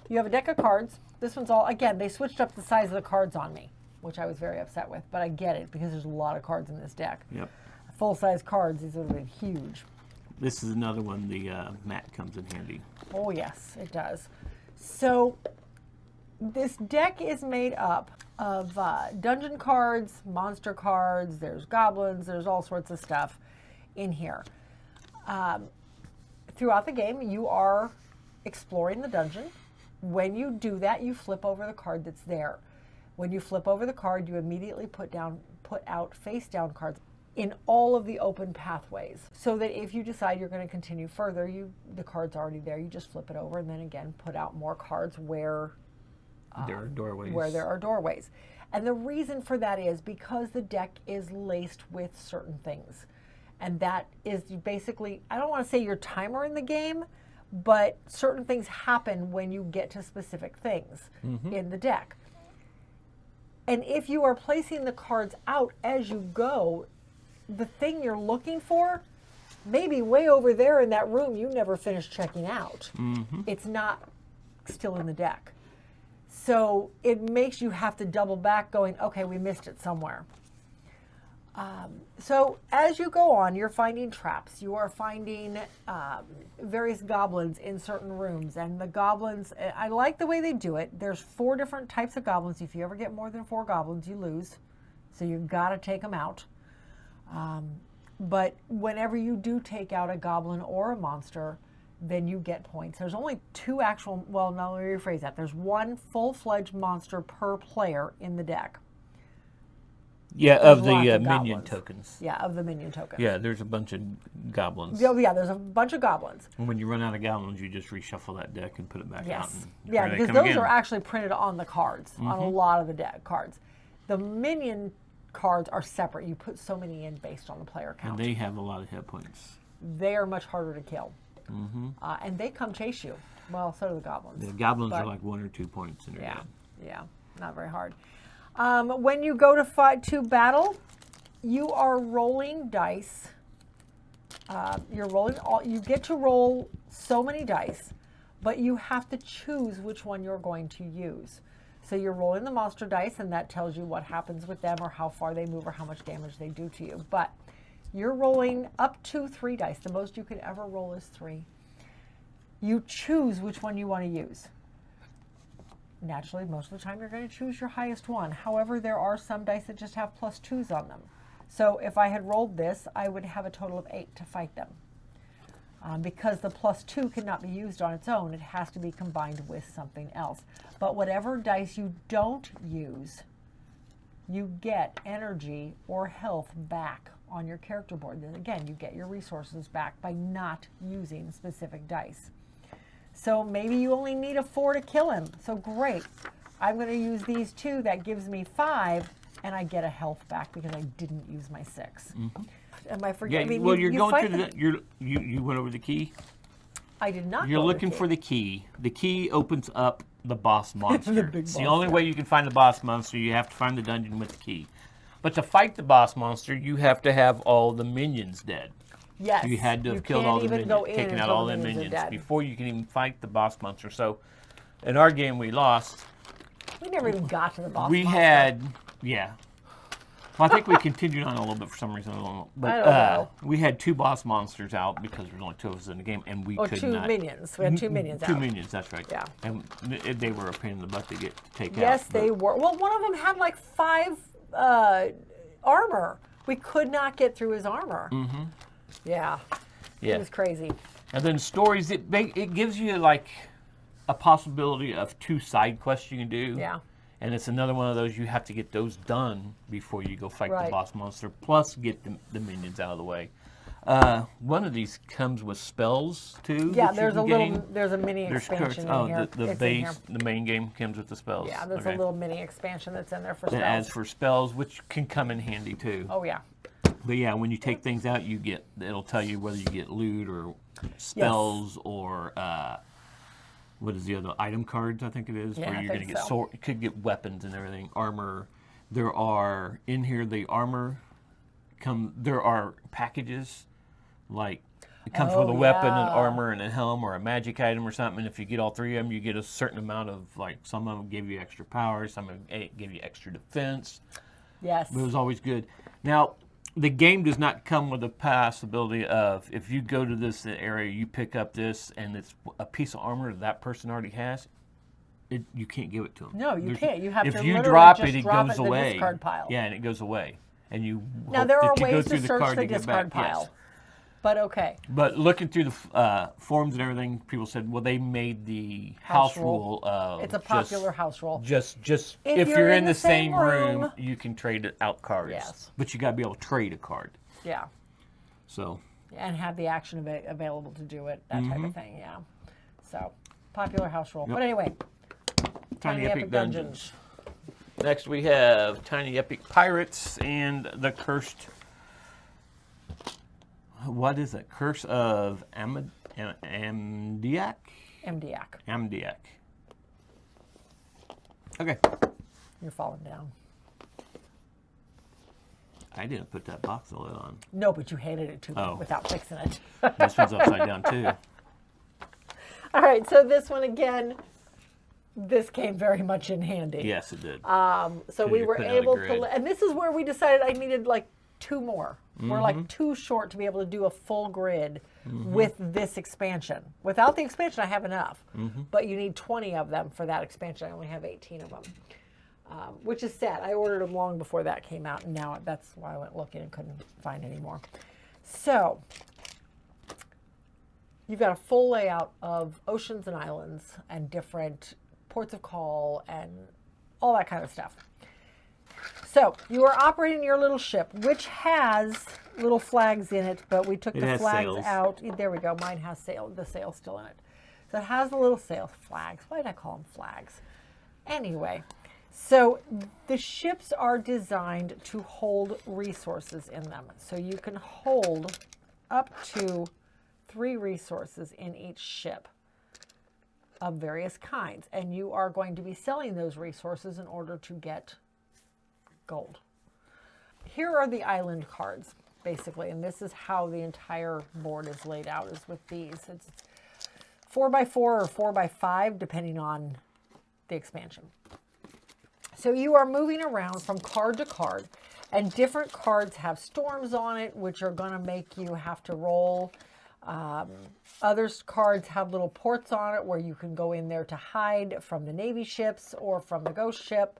you have a deck of cards. This one's all, again, they switched up the size of the cards on me, which I was very upset with, but I get it because there's a lot of cards in this deck. Yep. Full-size cards, these would have been huge. This is another one, the mat comes in handy. Oh, yes, it does. So this deck is made up of dungeon cards, monster cards, there's goblins, there's all sorts of stuff in here. Throughout the game, you are exploring the dungeon. When you do that, you flip over the card that's there. When you flip over the card, you immediately put out face-down cards in all of the open pathways, so that if you decide you're going to continue further, the card's already there. You just flip it over and then again put out more cards where there are doorways. Where there are doorways. And the reason for that is because the deck is laced with certain things. And that is basically, I don't want to say your timer in the game, but certain things happen when you get to specific things in the deck. And if you are placing the cards out as you go, the thing you're looking for may be way over there in that room you never finished checking out. It's not still in the deck. So it makes you have to double back going, okay, we missed it somewhere. So as you go on, you're finding traps. You are finding various goblins in certain rooms. And the goblins, I like the way they do it. There's 4 different types of goblins. If you ever get more than 4 goblins, you lose. So you've got to take them out. But whenever you do take out a goblin or a monster, then you get points. There's only 2 actual, well, no, let me rephrase that. There's 1 full-fledged monster per player in the deck. Yeah, There's of the lots of minion goblins. tokens. Yeah, of the minion tokens. Yeah, there's a bunch of goblins. Yeah, there's a bunch of goblins. And when you run out of goblins, you just reshuffle that deck and put it back out. Yes. And Yeah, here they because come those again. are actually printed on the cards, on a lot of the deck cards. The minion cards are separate. You put so many in based on the player count. And they have a lot of hit points. They are much harder to kill. And they come chase you. Well, so do the goblins. The goblins But- are like 1 or 2 points in your Yeah, deck. yeah, not very hard. When you go to battle, you are rolling dice. You get to roll so many dice, but you have to choose which one you're going to use. So you're rolling the monster dice, and that tells you what happens with them or how far they move or how much damage they do to you. But you're rolling up to 3 dice. The most you can ever roll is 3. You choose which one you want to use. Naturally, most of the time you're going to choose your highest one. However, there are some dice that just have +2s on them. So if I had rolled this, I would have a total of 8 to fight them. Because the +2 cannot be used on its own, it has to be combined with something else. But whatever dice you don't use, you get energy or health back on your character board. Then again, you get your resources back by not using specific dice. So maybe you only need a 4 to kill him. So great. I'm going to use these 2. That gives me 5, and I get a health back because I didn't use my 6. Am I Yeah, forgetting? I mean, well, you you're going fight through them- you went over the key. I did not. You're go looking with for the key. The key opens up the boss monster. big It's the boss only guy. way you can find the boss monster. You have to find the dungeon with the key. But to fight the boss monster, you have to have all the minions dead. Yes. You had to have killed can't all the even minions, go in taken out until all the the minions are minions dead. before you can even fight the boss monster. So, in our game, we lost. We never even got to the boss. We monster. had, yeah. Well, I think we continued on a little bit for some reason. I don't know. But I don't know. we had 2 boss monsters out because there's only 2 of us in the game, and we Oh, could 2 not. minions. We had 2 minions 2 out. minions, that's right. Yeah. And they were a pain in the butt to take out. Yes, but- they were. Well, one of them had like 5 armor. We could not get through his armor. Mm-hmm. Yeah. Yeah. It was crazy. And then stories, it gives you like a possibility of 2 side quests you can do. Yeah. And it's another one of those, you have to get those done before you go fight Right. the boss monster, plus get the minions out of the way. One of these comes with spells too. Yeah, that you there's can a gain. little, there's a mini expansion in here. The It's in here. base, the main game comes with the spells. Yeah, there's Okay. a little mini expansion that's in there for That spells. adds for spells, which can come in handy too. Oh yeah. But yeah, when you take things out, it'll tell you whether you get loot or spells or what is the other item cards? I think it is Yeah, where I you're going to think get so. sword. You could get weapons and everything, armor. There are in here the armor. There are packages like it comes with a weapon, an yeah. armor, and a helm, or a magic item or something. And if you get all 3 of them, you get a certain amount of like some of them give you extra power, some of them give you extra defense. Yes. But it was always good. Now, the game does not come with the possibility of if you go to this area, you pick up this, and it's a piece of armor that person already has. You can't give it to them. No, you can't. You have if to you literally drop just it, it drop goes it in the away. discard pile. Yeah, and it goes away. And you Now hope there that are you go ways through to the search card the to get discard back. pile. Yes. But okay. But looking through the forums and everything, people said, well, they made the house rule of It's a popular house rule. Just If if you're you're in in the the same same room, room, you can trade out cards. Yes. But you got to be able to trade a card. Yeah. So. And have the action available to do it, that type of thing, yeah. So, popular house rule. Yep. But anyway, Tiny Epic Dungeons. Next we have Tiny Epic Pirates and the Cursed. What is it? Curse of Amdiak? MDAC. Amdiak. Okay. You're falling down. I didn't put that box lid on. No, but you hated it too Oh. without fixing it. This one's upside down too. All right, so this one again, this came very much in handy. Yes, it did. So we you're were putting out a able grid. to, and this is where we decided I needed like 2 more. We're Mm-hmm. like too short to be able to do a full grid with this expansion. Without the expansion, I have enough, Mm-hmm. but you need 20 of them for that expansion. I only have 18 of them, which is sad. I ordered them long before that came out, and now that's why I went looking and couldn't find any more. So you've got a full layout of oceans and islands and different ports of call and all that kind of stuff. So you are operating your little ship, which has little flags in it, but we took It the has flags sails. out. There we go. Mine has the sail still in it. So it has the little sail flags. Why did I call them flags? Anyway, so the ships are designed to hold resources in them. So you can hold up to 3 resources in each ship of various kinds. And you are going to be selling those resources in order to get gold. Here are the island cards, basically, and this is how the entire board is laid out, is with these. It's 4x4 or 4x5, depending on the expansion. So you are moving around from card to card, and different cards have storms on it, which are going to make you have to roll. Other cards have little ports on it where you can go in there to hide from the Navy ships or from the ghost ship.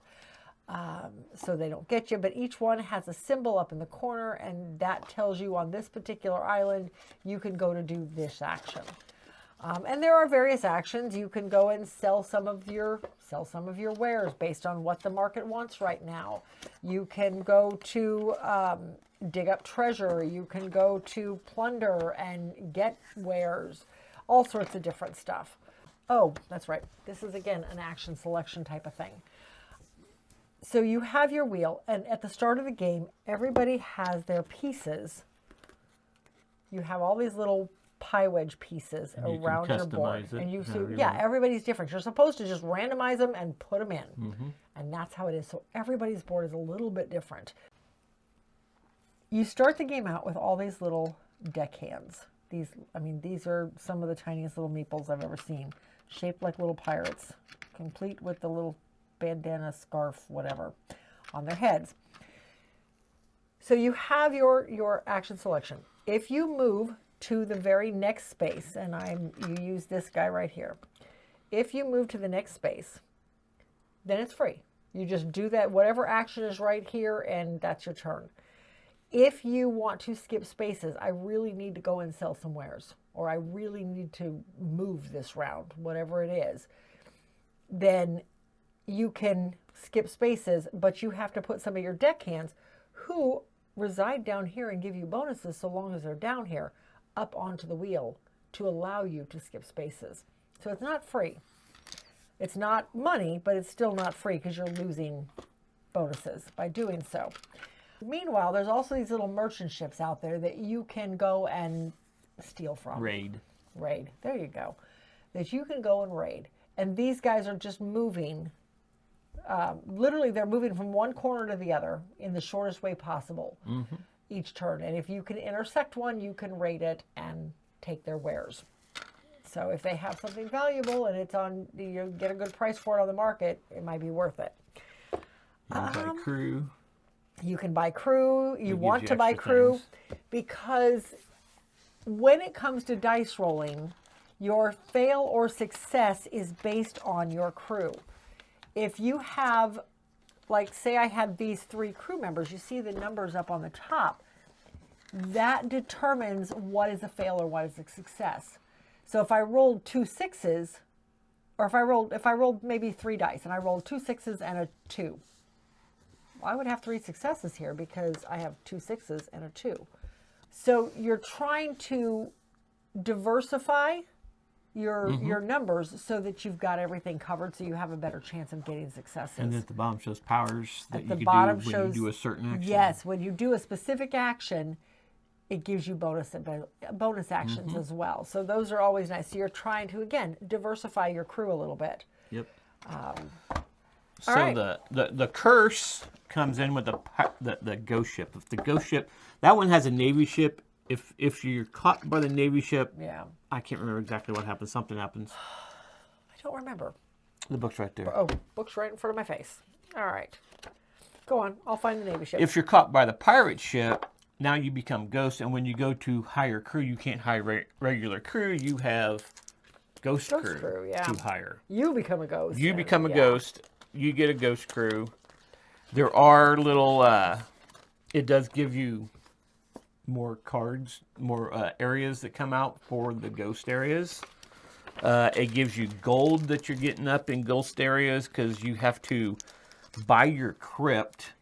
So they don't get you, but each one has a symbol up in the corner, and that tells you on this particular island you can go to do this action. And there are various actions. You can go and sell some of your wares based on what the market wants right now. You can go to dig up treasure. You can go to plunder and get wares, all sorts of different stuff. Oh, that's right. This is again an action selection type of thing. So you have your wheel, and at the start of the game, everybody has their pieces. You have all these little pie wedge pieces You can around your board. customize it And you see, however you yeah, want. everybody's different. You're supposed to just randomize them and put them in. And that's how it is. So everybody's board is a little bit different. You start the game out with all these little deck hands. These are some of the tiniest little meeples I've ever seen, shaped like little pirates, complete with the little bandana, scarf, whatever, on their heads. So you have your action selection. If you move to the very next space, and you use this guy right here. If you move to the next space, then it's free. You just do that, whatever action is right here, and that's your turn. if you want to skip spaces, I really need to go and sell some wares, or I really need to move this round, whatever it is, then you can skip spaces, but you have to put some of your deckhands who reside down here and give you bonuses so long as they're down here up onto the wheel to allow you to skip spaces. So it's not free. It's not money, but it's still not free because you're losing bonuses by doing so. Meanwhile, there's also these little merchant ships out there that you can go and steal from. Raid. There you go. That you can go and raid. And these guys are just moving. Literally, they're moving from one corner to the other in the shortest way possible each turn. And if you can intersect one, you can raid it and take their wares. So if they have something valuable and it's on, you get a good price for it on the market, it might be worth it. Buy crew. You can buy crew. You want to buy crew because when it comes to dice rolling, your fail or success is based on your crew. If you have, like, say I had these 3 crew members, you see the numbers up on the top. That determines what is a fail or what is a success. So if I rolled 2 6s, or if I rolled maybe 3 dice and I rolled 2 6s and a 2, well, I would have 3 successes here because I have 2 6s and a 2. So you're trying to diversify your numbers so that you've got everything covered, so you have a better chance of getting successes. And at the bottom shows powers that at you the can bottom do when shows, you do a certain action. Yes, when you do a specific action, it gives you bonus actions as well. So those are always nice. So you're trying to, again, diversify your crew a little bit. Yep. So right. the curse comes in with the ghost ship. If the ghost ship, that one has a Navy ship. If you're caught by the Navy ship, yeah, I can't remember exactly what happens. Something happens. I don't remember. The book's right there. Oh, book's right in front of my face. All right. Go on. I'll find the Navy ship. If you're caught by the pirate ship, now you become ghost, and when you go to hire crew, you can't hire regular crew. You have ghost crew yeah. to hire. You become a ghost. You become a ghost. You get a ghost crew. There are little, it does give you more cards, more areas that come out for the ghost areas. It gives you gold that you're getting up in ghost areas because you have to buy your crypt.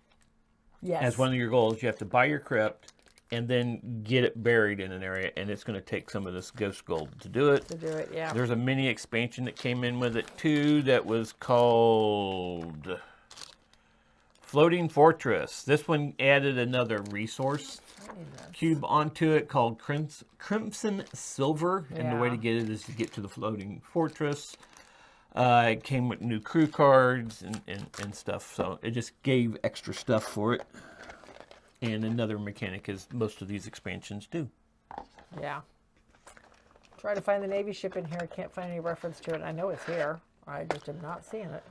Yes. As one of your goals, you have to buy your crypt and then get it buried in an area, and it's going to take some of this ghost gold to do it. Yeah. There's a mini expansion that came in with it too that was called Floating Fortress. This one added another resource cube onto it called Crimson Silver, and the way to get it is to get to the Floating Fortress. It came with new crew cards and stuff, so it just gave extra stuff for it. And another mechanic, as most of these expansions do. Yeah. Try to find the Navy ship in here. I can't find any reference to it. I know it's here. I just am not seeing it.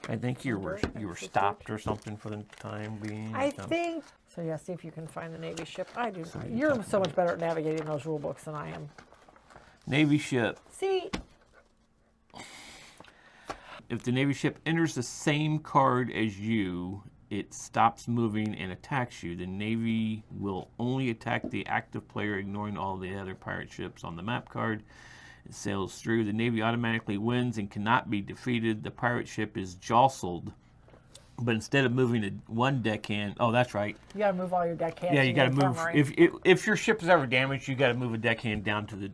I think you were stopped or something for the time being. I think. So yeah, see if you can find the Navy ship. I do. You're so much better at navigating those rule books than I am. Navy ship. See. If the Navy ship enters the same card as you, it stops moving and attacks you. The Navy will only attack the active player, ignoring all the other pirate ships on the map card. It sails through. The Navy automatically wins and cannot be defeated. The pirate ship is jostled. But instead of moving one deckhand, oh, that's right. You got to move all your deckhands. Yeah, you got to move. If your ship is ever damaged, you got to move a deckhand down to the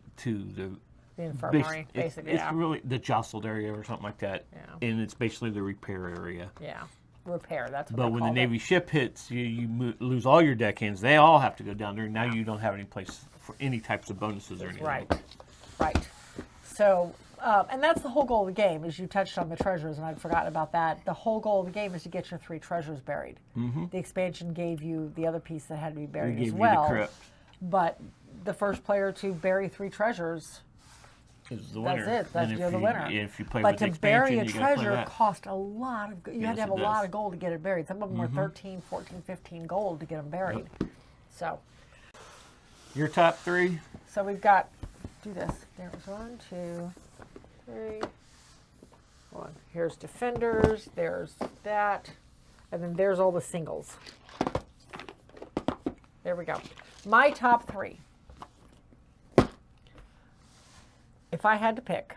infirmary, basically. It's really the jostled area or something like that. Yeah. And it's basically the repair area. Yeah, repair. That's what. But when the Navy ship hits, you lose all your deckhands. They all have to go down there. Now you don't have any place for any types of bonuses or anything. Right. So, and that's the whole goal of the game. Is you touched on the treasures, and I'd forgotten about that. The whole goal of the game is to get your 3 treasures buried. Mm-hmm. The expansion gave you the other piece that had to be buried as well. You the crypt. But the first player to bury 3 treasures is the winner. That's it. You're the winner. If you play but with the to expansion, bury a treasure cost a lot of. You had to have a lot of gold to get it buried. Some of them were 13, 14, 15 gold to get them buried. Yep. So. Your top 3. So we've got. Do this. There's 1, 2, 3. Here's defenders. There's that, and then there's all the singles. There we go. My top 3. If I had to pick.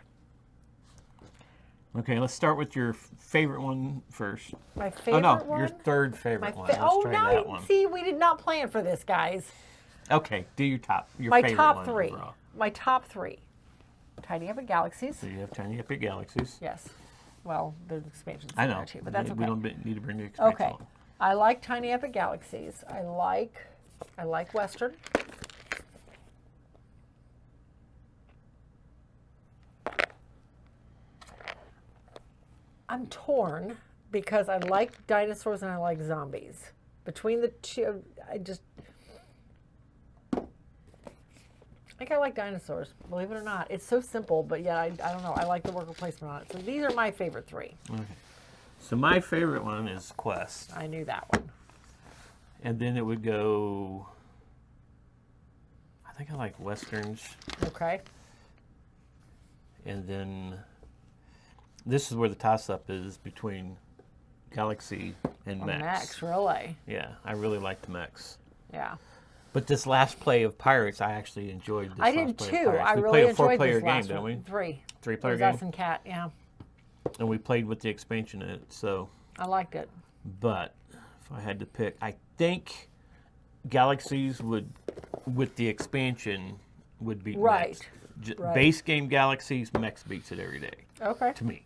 Okay, let's start with your favorite one first. My favorite Oh no, one? your third favorite one. Let's try now that one. see, we did not plan for this, guys. Okay, do your My favorite top one 3. overall. My top 3. Tiny Epic Galaxies. So you have Tiny Epic Galaxies. Yes. Well, there's expansions I in know, there too, but that's okay. we don't need to bring the expansion Okay. on. I like Tiny Epic Galaxies. I like Western. I'm torn because I like dinosaurs and I like zombies. Between the two, I think I like dinosaurs, believe it or not. It's so simple, but yet I don't know. I like the worker placement on it. So these are my favorite 3. Okay. So my favorite one is Quest. I knew that one. And then it would go, I think I like Westerns. Okay. And then this is where the toss-up is between Galaxy and Mechs. Mechs, really? Yeah, I really like the Mechs. Yeah. But this last play of Pirates, I actually enjoyed this I last did play too. of Pirates. I We really played a enjoyed 4-player this game, last didn't one. we? 3. 3-player It was game? us and Cat, yeah. And we played with the expansion in it, so. I liked it. But if I had to pick, I think Galaxies would, with the expansion, would beat Right. Mechs. Right. Base game Galaxies, Mechs beats it every day, Okay. to me.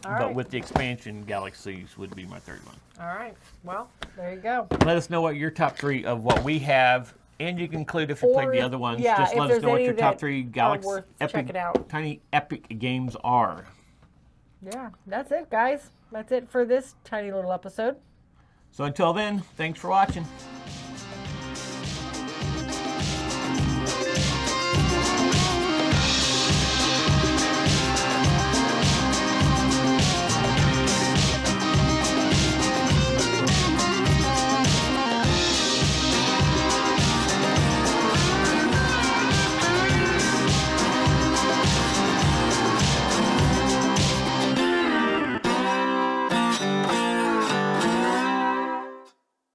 All But right. with the expansion, Galaxies would be my third one. All right. Well, there you go. Let us know what your top 3 of what we have, and you can include if you played the other ones. yeah, Just if let us there's know what any your top that 3 are Galaxy worth checking out. Tiny Epic games are. Yeah, that's it, guys. That's it for this tiny little episode. So until then, thanks for watching.